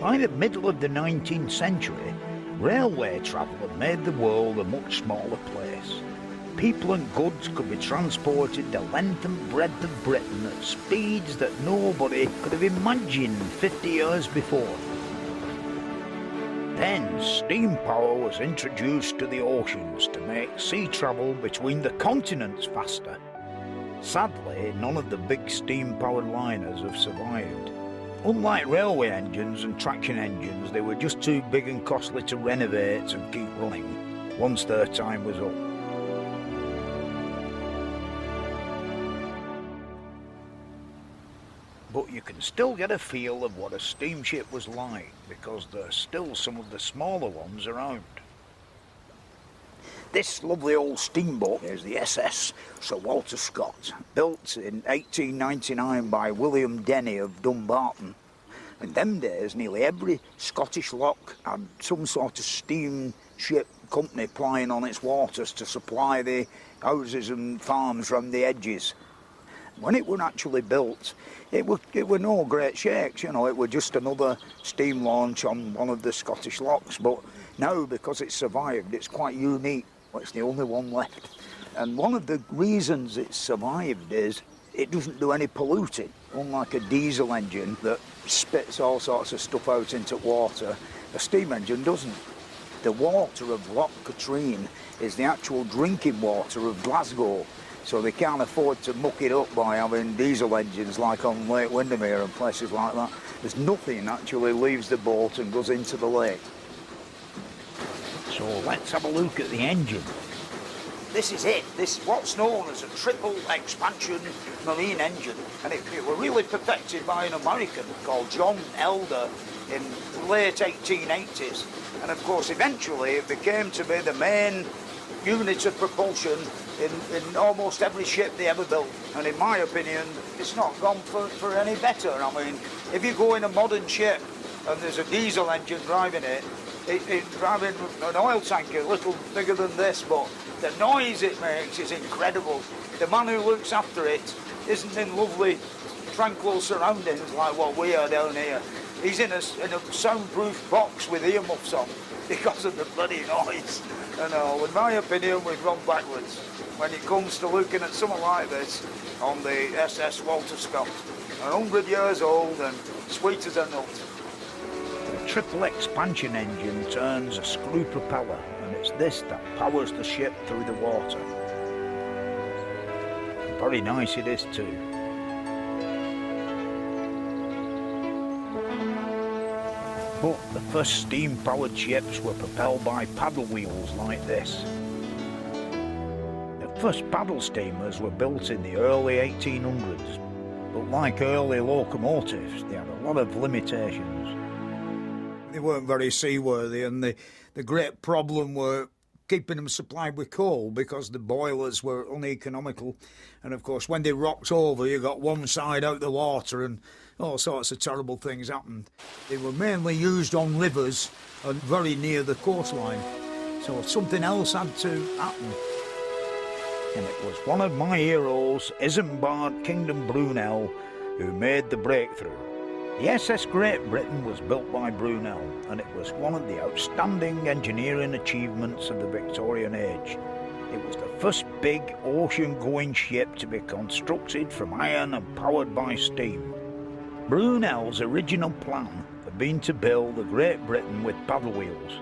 By the middle of the 19th century, railway travel had made the world a much smaller place. People and goods could be transported the length and breadth of Britain at speeds that nobody could have imagined 50 years before. Then steam power was introduced to the oceans to make sea travel between the continents faster. Sadly, none of the big steam-powered liners have survived. Unlike railway engines and traction engines, they were just too big and costly to renovate and keep running once their time was up. But you can still get a feel of what a steamship was like, because there's still some of the smaller ones around. This lovely old steamboat is the SS Sir Walter Scott, built in 1899 by William Denny of Dumbarton. In them days, nearly every Scottish loch had some sort of steamship company plying on its waters to supply the houses and farms from the edges. When it was actually built, it were no great shakes, you know, it was just another steam launch on one of the Scottish lochs. But now, because it's survived, it's quite unique. It's the only one left. And one of the reasons it's survived is it doesn't do any polluting. Unlike a diesel engine that spits all sorts of stuff out into water, a steam engine doesn't. The water of Loch Katrine is the actual drinking water of Glasgow. So they can't afford to muck it up by having diesel engines like on Lake Windermere and places like that. There's nothing actually leaves the boat and goes into the lake. So let's have a look at the engine. This is it. This is what's known as a triple expansion marine engine. And it was really perfected by an American called John Elder in the late 1880s. And of course, eventually it became to be the main unit of propulsion in almost every ship they ever built. And in my opinion, it's not gone for any better. I mean, if you go in a modern ship and there's a diesel engine driving it, it's driving an oil tanker a little bigger than this, but the noise it makes is incredible. The man who looks after it isn't in lovely, tranquil surroundings like what we are down here. He's in a soundproof box with earmuffs on because of the bloody noise. And in my opinion, we've gone backwards when it comes to looking at something like this on the SS Walter Scott. 100 years old and sweet as a nut. The triple expansion engine turns a screw propeller, and it's this that powers the ship through the water. And very nice it is too. But the first steam-powered ships were propelled by paddle wheels like this. The first paddle steamers were built in the early 1800s, but like early locomotives, they had a lot of limitations. They weren't very seaworthy, and the great problem were keeping them supplied with coal because the boilers were uneconomical. And of course, when they rocked over, you got one side out the water and all sorts of terrible things happened. They were mainly used on rivers and very near the coastline, so something else had to happen. And it was one of my heroes, Isambard Kingdom Brunel, who made the breakthrough. The SS Great Britain was built by Brunel, and it was one of the outstanding engineering achievements of the Victorian age. It was the first big ocean-going ship to be constructed from iron and powered by steam. Brunel's original plan had been to build the Great Britain with paddle wheels,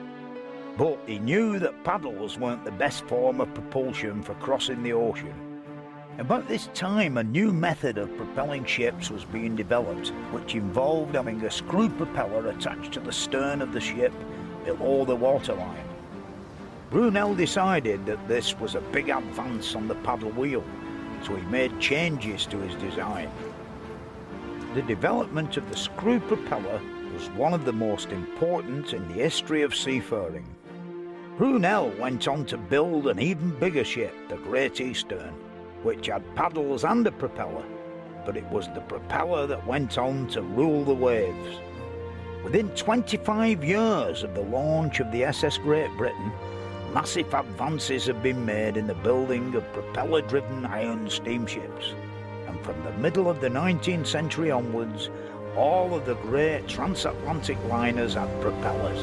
but he knew that paddles weren't the best form of propulsion for crossing the ocean. About this time, a new method of propelling ships was being developed, which involved having a screw propeller attached to the stern of the ship below the waterline. Brunel decided that this was a big advance on the paddle wheel, so he made changes to his design. The development of the screw propeller was one of the most important in the history of seafaring. Brunel went on to build an even bigger ship, the Great Eastern, which had paddles and a propeller, but it was the propeller that went on to rule the waves. Within 25 years of the launch of the SS Great Britain, massive advances have been made in the building of propeller-driven iron steamships, and from the middle of the 19th century onwards, all of the great transatlantic liners had propellers.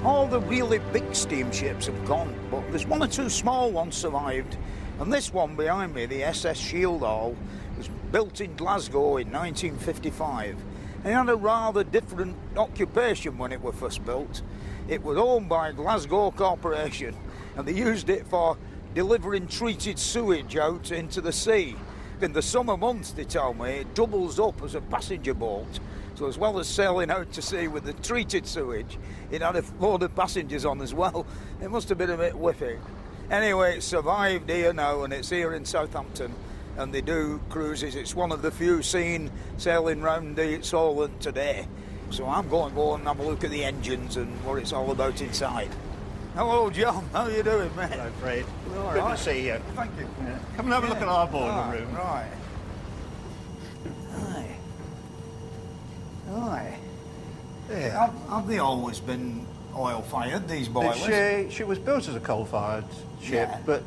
All the really big steamships have gone, but there's one or two small ones survived. And this one behind me, the SS Shieldall, was built in Glasgow in 1955. And it had a rather different occupation when it was first built. It was owned by Glasgow Corporation, and they used it for delivering treated sewage out into the sea. In the summer months, they told me, it doubles up as a passenger boat. So as well as sailing out to sea with the treated sewage, it had a load of passengers on as well. It must have been a bit whiffy. Anyway, it survived here now, and it's here in Southampton, and they do cruises. It's one of the few seen sailing round the Solent today. So I'm going to go and have a look at the engines and what it's all about inside. Hello, John. How are you doing, mate? Hello, Fred. All Good right. to see you. Thank you. Yeah. Come and have a look at our boiler room. Right. Aye. Aye. Yeah. Have they always been oil-fired, these boilers? She was built as a coal-fired ship, Yeah. but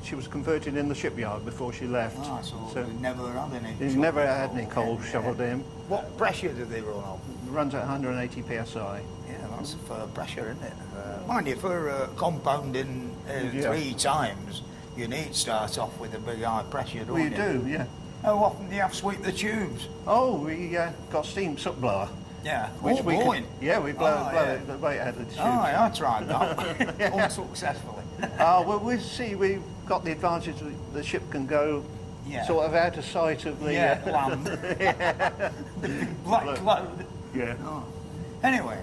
she was converted in the shipyard before she left. Ah, so we never had any. We've never had any coal shoveled in. What pressure do they run on? It runs at 180 psi. Yeah, that's a fair pressure, isn't it? Mind you, for compounding 3 times, you need to start off with a big high pressure, don't We you? do, yeah. How often do you have to sweep the tubes? Oh, we got steam soot blower. Yeah, Which we blowing. yeah, we blow yeah. it right out of the tubes. Oh, yeah, I tried that. Unsuccessfully. Well, we see we've got the advantage that the ship can go sort of out of sight of the land. The big black cloud. Yeah. Oh. Anyway,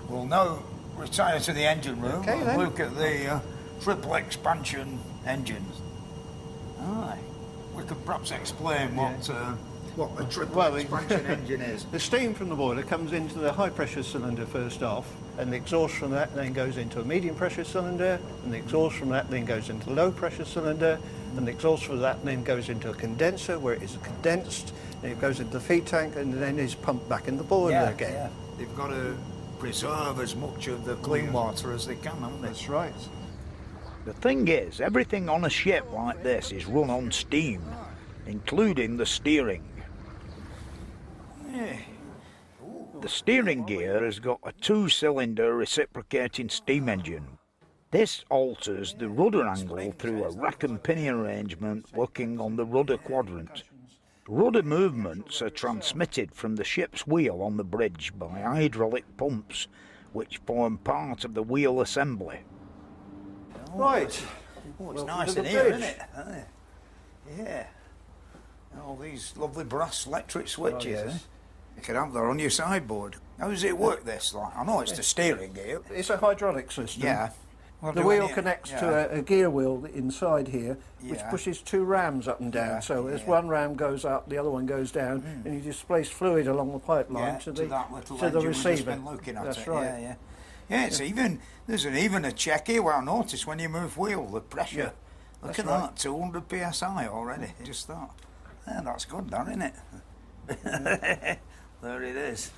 we'll now retire to the engine room Okay, and then. look at the triple expansion engines. Aye. We could perhaps explain what a triple expansion engine is. The steam from the boiler comes into the high pressure cylinder first off, and the exhaust from that then goes into a medium pressure cylinder, and the exhaust from that then goes into a low pressure cylinder, and the exhaust from that then goes into a condenser where it is condensed, and it goes into the feed tank and then is pumped back in the boiler again. Yeah. They've got to preserve as much of the clean water as they can, haven't they? That's right. The thing is, everything on a ship like this is run on steam, including the steering. The steering gear has got a 2-cylinder reciprocating steam engine. This alters the rudder angle through a rack and pinion arrangement working on the rudder quadrant. Rudder movements are transmitted from the ship's wheel on the bridge by hydraulic pumps, which form part of the wheel assembly. Right. Oh, it's Welcome nice to in the here, bridge. isn't it? Aye. Yeah. All these lovely brass electric switches. yes. Eh? You could have that on your sideboard. How does it work, this? Like, I know it's the steering gear. It's a hydraulic system. Yeah. Well, The do wheel any- connects yeah. to a gear wheel inside here, which Yeah. pushes 2 rams up and down. Yeah, So as yeah. one ram goes up, the other one goes down, and you displace fluid along the pipeline Yeah, to that little the engine we've just receiver. been looking at. That's it. right. Yeah, yeah. Yeah, it's even, there's even a check here where I noticed when you move wheel, the pressure. Yeah, Look that's at right. that, 200 psi already. Just that. Yeah, that's good, that, isn't it? There it is.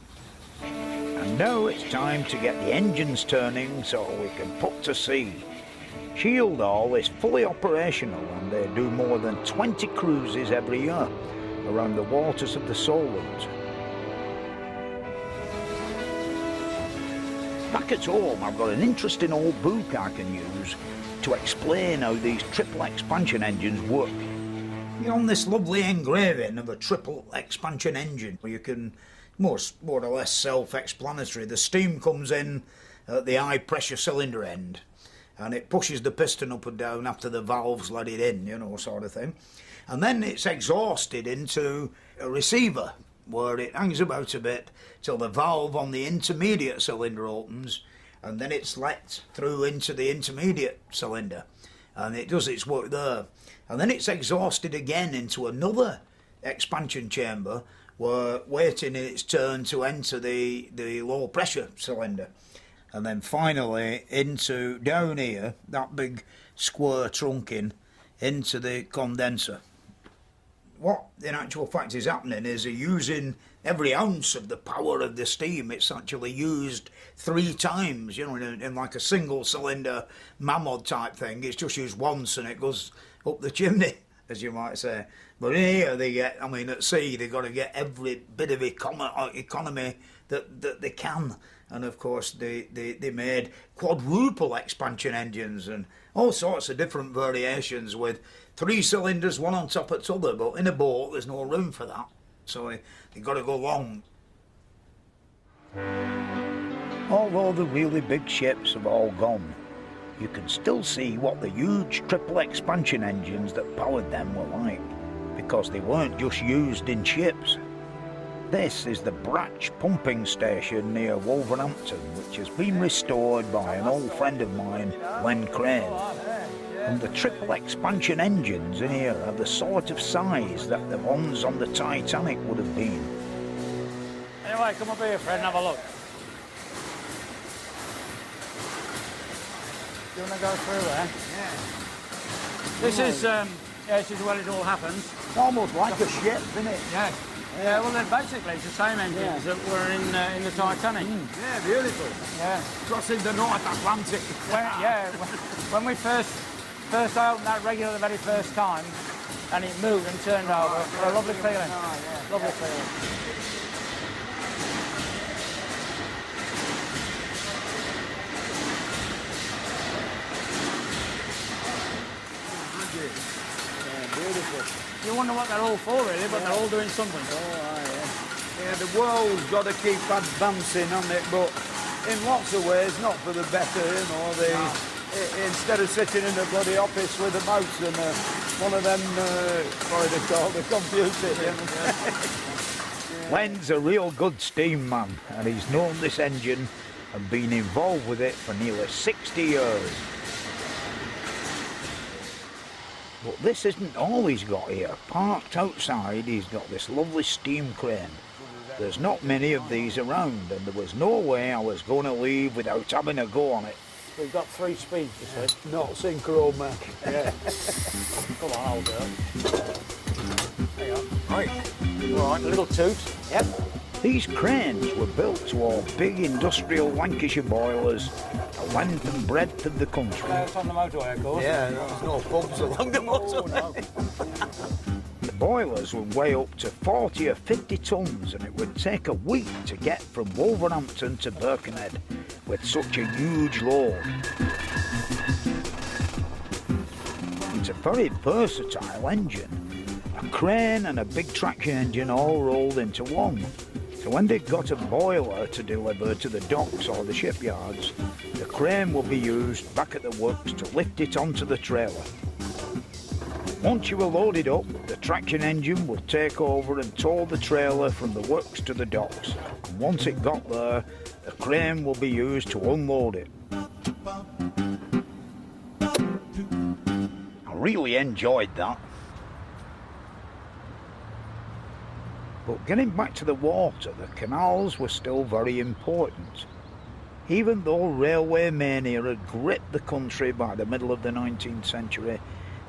And now it's time to get the engines turning so we can put to sea. Shieldall is fully operational and they do more than 20 cruises every year around the waters of the Solent. Back at home, I've got an interesting old book I can use to explain how these triple expansion engines work. You're on this lovely engraving of a triple expansion engine where you can, more or less self-explanatory, the steam comes in at the high pressure cylinder end and it pushes the piston up and down after the valves let it in, you know, sort of thing. And then it's exhausted into a receiver where it hangs about a bit till the valve on the intermediate cylinder opens, and then it's let through into the intermediate cylinder, and it does its work there. And then it's exhausted again into another expansion chamber, where waiting in its turn to enter the low pressure cylinder. And then finally into down here, that big square trunking, into the condenser. What in actual fact is happening is they're using every ounce of the power of the steam. It's actually used 3 times, you know, in like a single cylinder mammoth type thing. It's just used once and it goes up the chimney. as you might say. But in here they get, I mean, at sea they've got to get every bit of economy that they can. And of course they made quadruple expansion engines and all sorts of different variations with 3 cylinders, one on top of the other. But in a boat there's no room for that, so they've got to go long. Although the really big ships have all gone, you can still see what the huge triple expansion engines that powered them were like, because they weren't just used in ships. This is the Bratch pumping station near Wolverhampton, which has been restored by an old friend of mine, Len Crane. And the triple expansion engines in here are the sort of size that the ones on the Titanic would have been. Anyway, come up here, Fred, and have a look. Do you want to go through there? Yeah. This is where it all happens. It's almost like a ship, isn't it? Yeah. Yeah, well, then basically it's the same engines that were in the Titanic. Yeah, beautiful. Yeah. Crossing the North Atlantic. When we first opened that regular the very first time, and it moved and turned over, a lovely feeling. Lovely feeling. You wonder what they're all for, really, but they're all doing something. Yeah, the world's got to keep advancing on it, but in lots of ways, not for the better, you know. Instead of sitting in a bloody office with a mouse and one of them, what are they called, the computer. Len's a real good steam man, and he's known this engine and been involved with it for nearly 60 years. But this isn't all he's got here. Parked outside, he's got this lovely steam crane. There's not many of these around, and there was no way I was going to leave without having a go on it. We've got 3 speeds, you see. Not synchro, man. Yeah. Come on, I'll do it. There you go. Right. All right, a little toot. Yep. These cranes were built to all big industrial Lancashire boilers, the length and breadth of the country. It's on the motorway, of course. Yeah, there's no pubs along the motorway. The boilers would weigh up to 40 or 50 tons, and it would take a week to get from Wolverhampton to Birkenhead with such a huge load. It's a very versatile engine. A crane and a big traction engine all rolled into one. So when they've got a boiler to deliver to the docks or the shipyards, the crane will be used back at the works to lift it onto the trailer. Once you are loaded up, the traction engine will take over and tow the trailer from the works to the docks. And once it got there, the crane will be used to unload it. I really enjoyed that. But getting back to the water, the canals were still very important. Even though railway mania had gripped the country by the middle of the 19th century,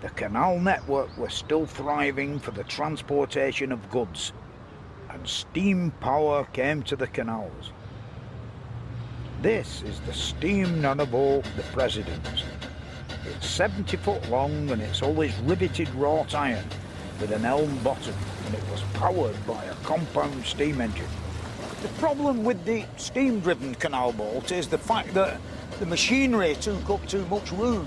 the canal network was still thriving for the transportation of goods, and steam power came to the canals. This is the steam narrowboat, the President. It's 70 foot long and it's always riveted wrought iron with an elm bottom, and it was powered by a compound steam engine. The problem with the steam-driven canal boat is the fact that the machinery took up too much room.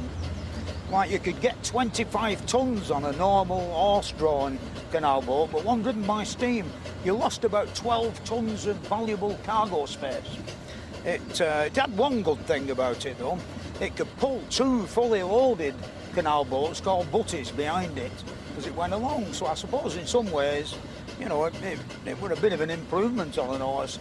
Like, you could get 25 tons on a normal horse-drawn canal boat, but one driven by steam, you lost about 12 tons of valuable cargo space. It had one good thing about it, though. It could pull 2 fully loaded canal boats called butties behind it as it went along. So I suppose in some ways, you know, it were a bit of an improvement on an horse.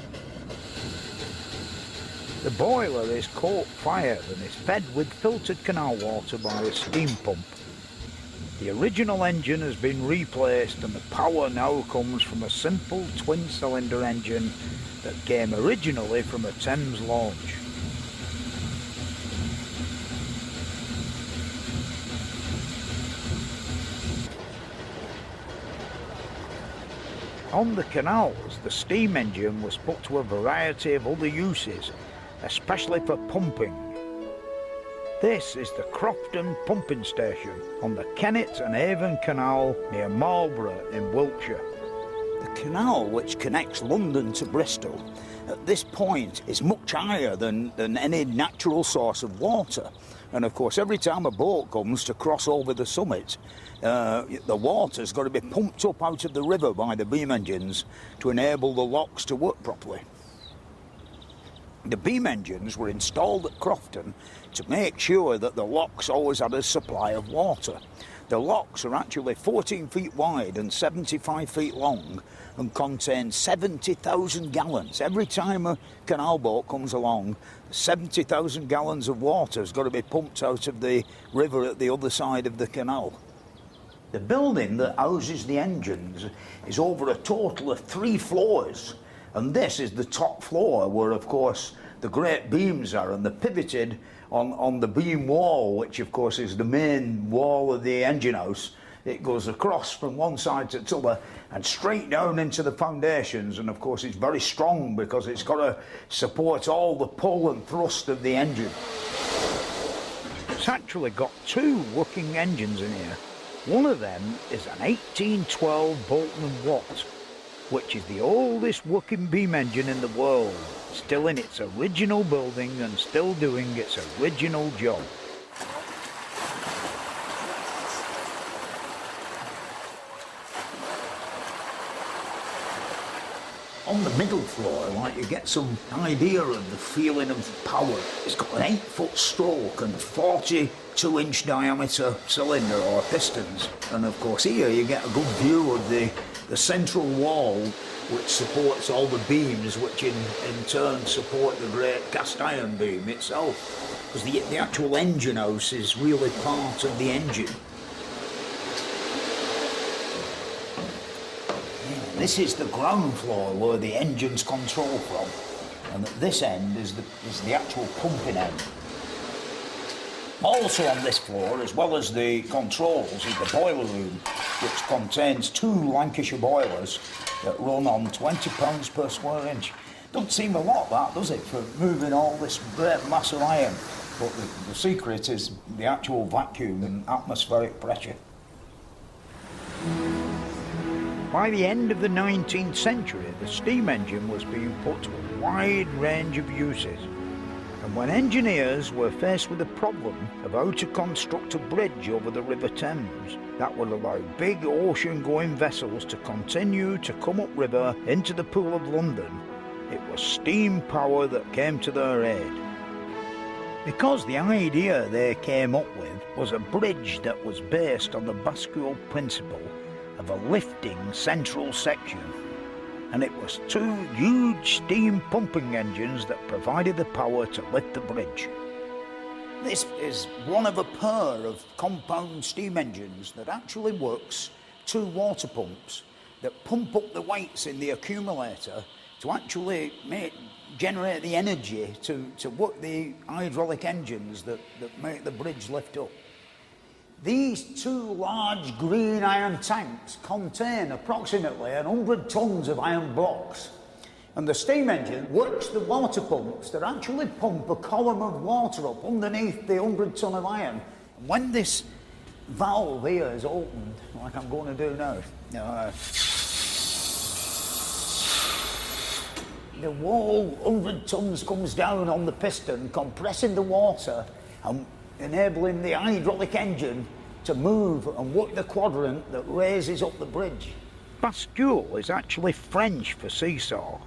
The boiler is coke-fired and is fed with filtered canal water by a steam pump. The original engine has been replaced and the power now comes from a simple twin-cylinder engine that came originally from a Thames launch. On the canals, the steam engine was put to a variety of other uses, especially for pumping. This is the Crofton pumping station on the Kennet and Avon Canal near Marlborough in Wiltshire. The canal which connects London to Bristol at this point is much higher than any natural source of water. And of course, every time a boat comes to cross over the summit, the water's got to be pumped up out of the river by the beam engines to enable the locks to work properly. The beam engines were installed at Crofton to make sure that the locks always had a supply of water. The locks are actually 14 feet wide and 75 feet long and contain 70,000 gallons. Every time a canal boat comes along, 70,000 gallons of water has got to be pumped out of the river at the other side of the canal. The building that houses the engines is over a total of 3 floors. And this is the top floor where, of course, the great beams are, and they're pivoted on the beam wall, which, of course, is the main wall of the engine house. It goes across from one side to the other and straight down into the foundations, and, of course, it's very strong because it's got to support all the pull and thrust of the engine. It's actually got 2 working engines in here. One of them is an 1812 Bolton & Watt, which is the oldest working beam engine in the world, still in its original building and still doing its original job. On the middle floor, like, you get some idea of the feeling of power. It's got an 8-foot stroke and 42-inch diameter cylinder or pistons. And of course here you get a good view of the central wall which supports all the beams, which in turn support the great cast iron beam itself. Because the actual engine house is really part of the engine. This is the ground floor where the engines control from, and at this end is the actual pumping end. Also on this floor, as well as the controls, is the boiler room, which contains 2 Lancashire boilers that run on £20 per square inch. Doesn't seem a lot, that, does it, for moving all this great mass of iron? But the secret is the actual vacuum and atmospheric pressure. By the end of the 19th century, the steam engine was being put to a wide range of uses. And when engineers were faced with the problem of how to construct a bridge over the River Thames that would allow big ocean-going vessels to continue to come upriver into the Pool of London, it was steam power that came to their aid. Because the idea they came up with was a bridge that was based on the bascule principle of a lifting central section, and it was 2 huge steam pumping engines that provided the power to lift the bridge. This is one of a pair of compound steam engines that actually works 2 water pumps that pump up the weights in the accumulator to actually generate the energy to work the hydraulic engines that make the bridge lift up. These 2 large green iron tanks contain approximately 100 tons of iron blocks. And the steam engine works the water pumps that actually pump a column of water up underneath the 100 ton of iron. And when this valve here is opened, like I'm going to do now, the whole 100 tons comes down on the piston, compressing the water and enabling the hydraulic engine to move and work the quadrant that raises up the bridge. Bascule is actually French for seesaw,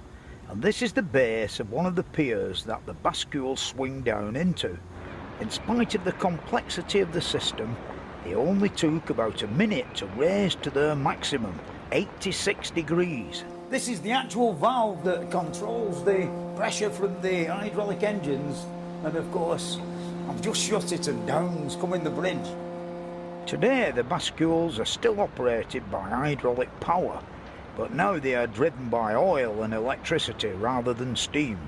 and this is the base of one of the piers that the bascules swing down into. In spite of the complexity of the system, they only took about a minute to raise to their maximum, 86 degrees. This is the actual valve that controls the pressure from the hydraulic engines, and of course I've just shut it and down's coming the bridge. Today the bascules are still operated by hydraulic power, but now they are driven by oil and electricity rather than steam.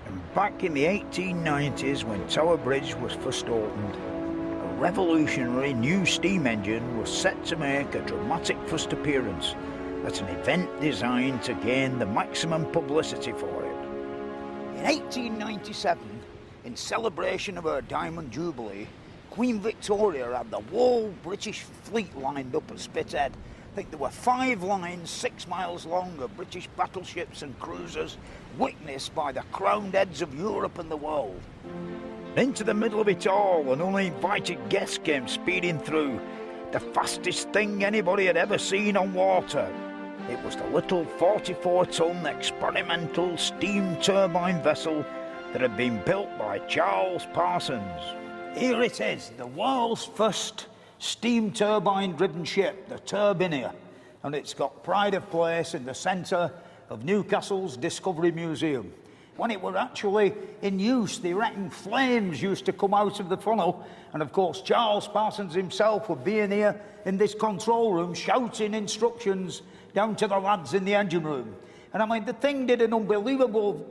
And back in the 1890s, when Tower Bridge was first opened, a revolutionary new steam engine was set to make a dramatic first appearance at an event designed to gain the maximum publicity for it. In 1897, In celebration of her Diamond Jubilee, Queen Victoria had the whole British fleet lined up at Spithead. I think there were 5 lines 6 miles long of British battleships and cruisers witnessed by the crowned heads of Europe and the world. Into the middle of it all, an uninvited guest came speeding through, the fastest thing anybody had ever seen on water. It was the little 44-ton experimental steam turbine vessel that had been built by Charles Parsons. Here it is, the world's first steam turbine-driven ship, the Turbinia, and it's got pride of place in the centre of Newcastle's Discovery Museum. When it were actually in use, they reckon flames used to come out of the funnel, and of course Charles Parsons himself would be in here in this control room shouting instructions down to the lads in the engine room. And I mean, the thing did an unbelievable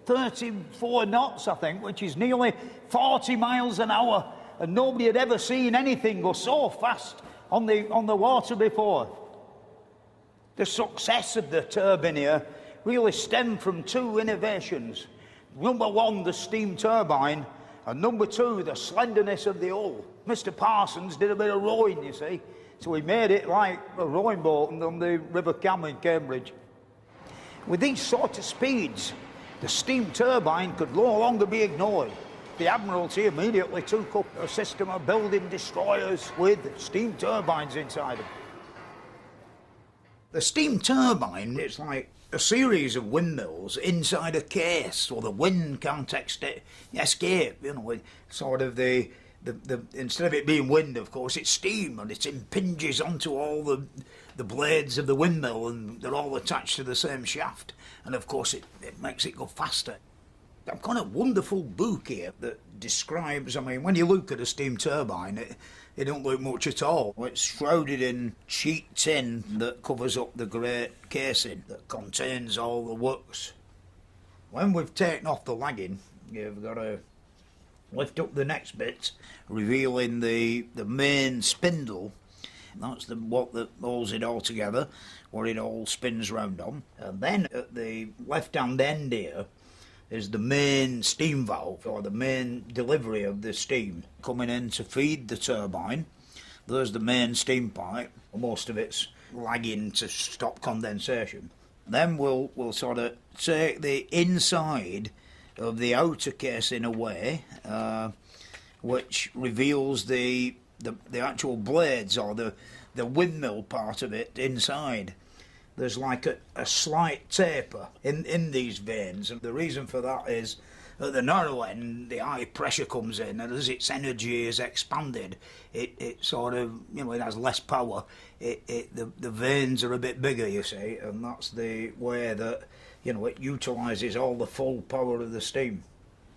34 knots, I think, which is nearly 40 miles an hour, and nobody had ever seen anything go so fast on the water before. The success of the Turbinia really stemmed from 2 innovations. Number 1, the steam turbine, and number 2, the slenderness of the hull. Mr. Parsons did a bit of rowing, you see, so he made it like a rowing boat on the River Cam in Cambridge. With these sort of speeds, the steam turbine could no longer be ignored. The Admiralty immediately took up a system of building destroyers with steam turbines inside them. The steam turbine is like a series of windmills inside a case, so the wind can't escape, you know, sort of the instead of it being wind, of course, it's steam, and it impinges onto all the blades of the windmill, and they're all attached to the same shaft, and of course it makes it go faster. I've got a wonderful book here that describes, I mean, when you look at a steam turbine, it don't look much at all. It's shrouded in sheet tin that covers up the great casing that contains all the works. When we've taken off the lagging, you've got to lift up the next bit, revealing the main spindle. That's what holds it all together, what it all spins round on. And then at the left-hand end here is the main steam valve, or the main delivery of the steam coming in to feed the turbine. There's the main steam pipe. Most of it's lagging to stop condensation. Then we'll sort of take the inside of the outer casing away, which reveals the actual blades, or the windmill part of it inside. There's like a slight taper in these vanes, and the reason for that is at the narrow end the high pressure comes in, and as its energy is expanded, it sort of, you know, it has less power. The vanes are a bit bigger, you see, and that's the way that, you know, it utilises all the full power of the steam.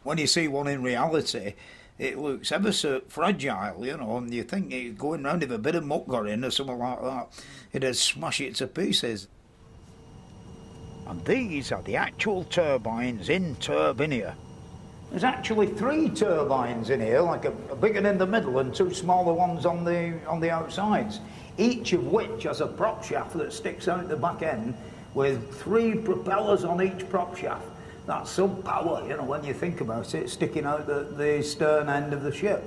When you see one in reality, it looks ever so fragile, you know, and you think it's going round, if a bit of muck got in or something like that, it'd smash it to pieces. And these are the actual turbines in Turbinia. There's actually 3 turbines in here, like a big one in the middle and 2 smaller ones on the outsides, each of which has a prop shaft that sticks out the back end with 3 propellers on each prop shaft. That's some power, you know, when you think about it, sticking out the stern end of the ship.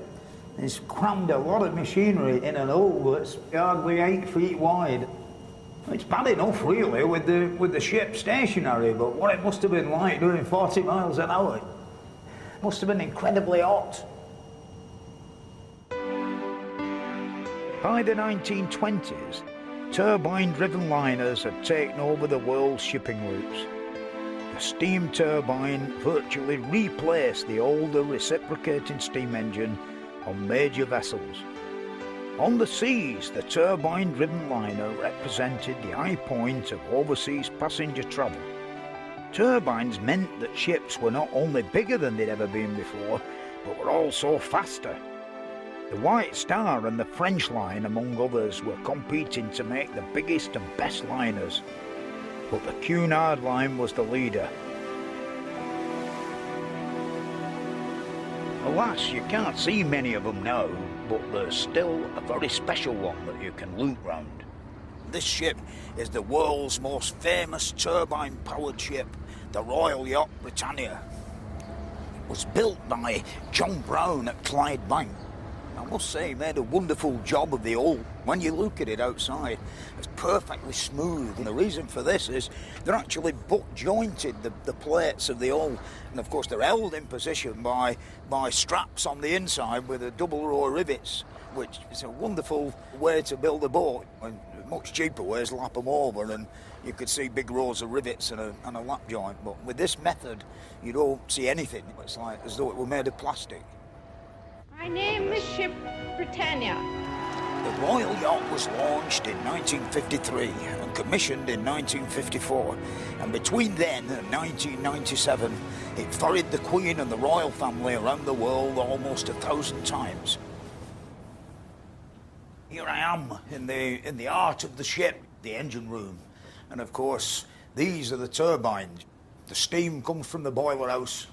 It's crammed a lot of machinery in an hull that's hardly 8 feet wide. It's bad enough, really, with the ship stationary, but what it must have been like doing 40 miles an hour. It must have been incredibly hot. By the 1920s, turbine-driven liners had taken over the world's shipping routes. The steam turbine virtually replaced the older reciprocating steam engine on major vessels. On the seas, the turbine-driven liner represented the high point of overseas passenger travel. Turbines meant that ships were not only bigger than they'd ever been before, but were also faster. The White Star and the French line, among others, were competing to make the biggest and best liners, but the Cunard line was the leader. Alas, you can't see many of them now, but there's still a very special one that you can loop round. This ship is the world's most famous turbine-powered ship, the Royal Yacht Britannia. was built by John Brown at Clydebank. I must say, he made a wonderful job of the hull. When you look at it outside, it's perfectly smooth. And the reason for this is they're actually butt jointed, the plates of the hull. And of course, they're held in position by straps on the inside with a double row of rivets, which is a wonderful way to build a boat. And much cheaper ways, lap them over, and you could see big rows of rivets and a lap joint. But with this method, you don't see anything. It's like as though it were made of plastic. I named the ship Britannia. The Royal Yacht was launched in 1953 and commissioned in 1954. And between then and 1997, it ferried the Queen and the royal family around the world almost 1,000 times. Here I am in the heart of the ship, the engine room. And of course, these are the turbines. The steam comes from the boiler house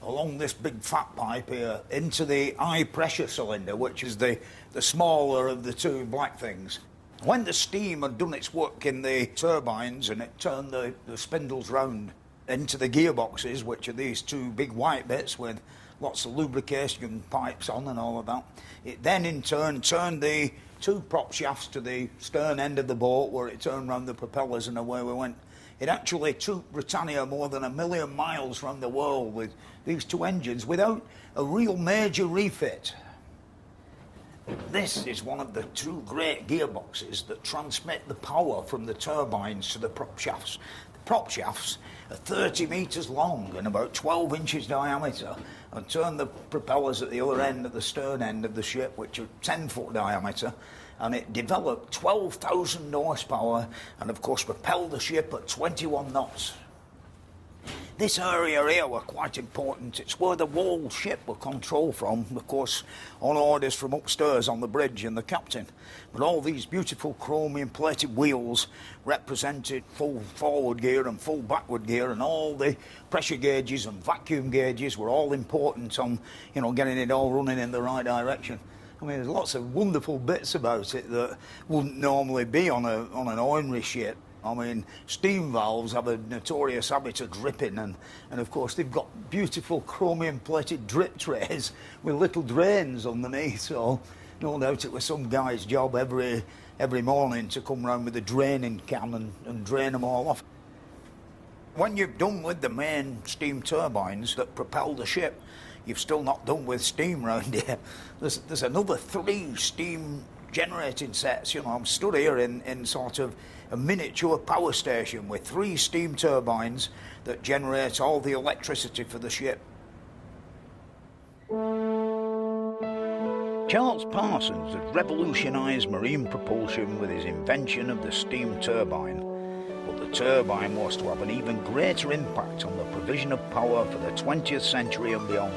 along this big fat pipe here into the high pressure cylinder, which is the smaller of the two black things. When the steam had done its work in the turbines and it turned the spindles round into the gearboxes, which are these two big white bits with lots of lubrication pipes on and all of that, it then in turn turned the two prop shafts to the stern end of the boat where it turned round the propellers and away we went. It actually took Britannia more than 1 million miles around the world with these two engines without a real major refit. This is one of the two great gearboxes that transmit the power from the turbines to the prop shafts. The prop shafts are 30 metres long and about 12 inches diameter, and turn the propellers at the other end, at the stern end of the ship, which are 10-foot diameter. And it developed 12,000 horsepower and, of course, propelled the ship at 21 knots. This area here were quite important. It's where the whole ship were controlled from, of course, on orders from upstairs on the bridge and the captain. But all these beautiful chromium-plated wheels represented full forward gear and full backward gear, and all the pressure gauges and vacuum gauges were all important on, you know, getting it all running in the right direction. I mean, there's lots of wonderful bits about it that wouldn't normally be on an ordinary ship. I mean, steam valves have a notorious habit of dripping, and of course they've got beautiful chromium-plated drip trays with little drains underneath, so no doubt it was some guy's job every morning to come round with a draining can and drain them all off. When you've done with the main steam turbines that propel the ship, you've still not done with steam round here. There's another 3 steam generating sets. You know, I'm stood here in sort of a miniature power station with 3 steam turbines that generate all the electricity for the ship. Charles Parsons had revolutionised marine propulsion with his invention of the steam turbine, but the turbine was to have an even greater impact on the provision of power for the 20th century and beyond.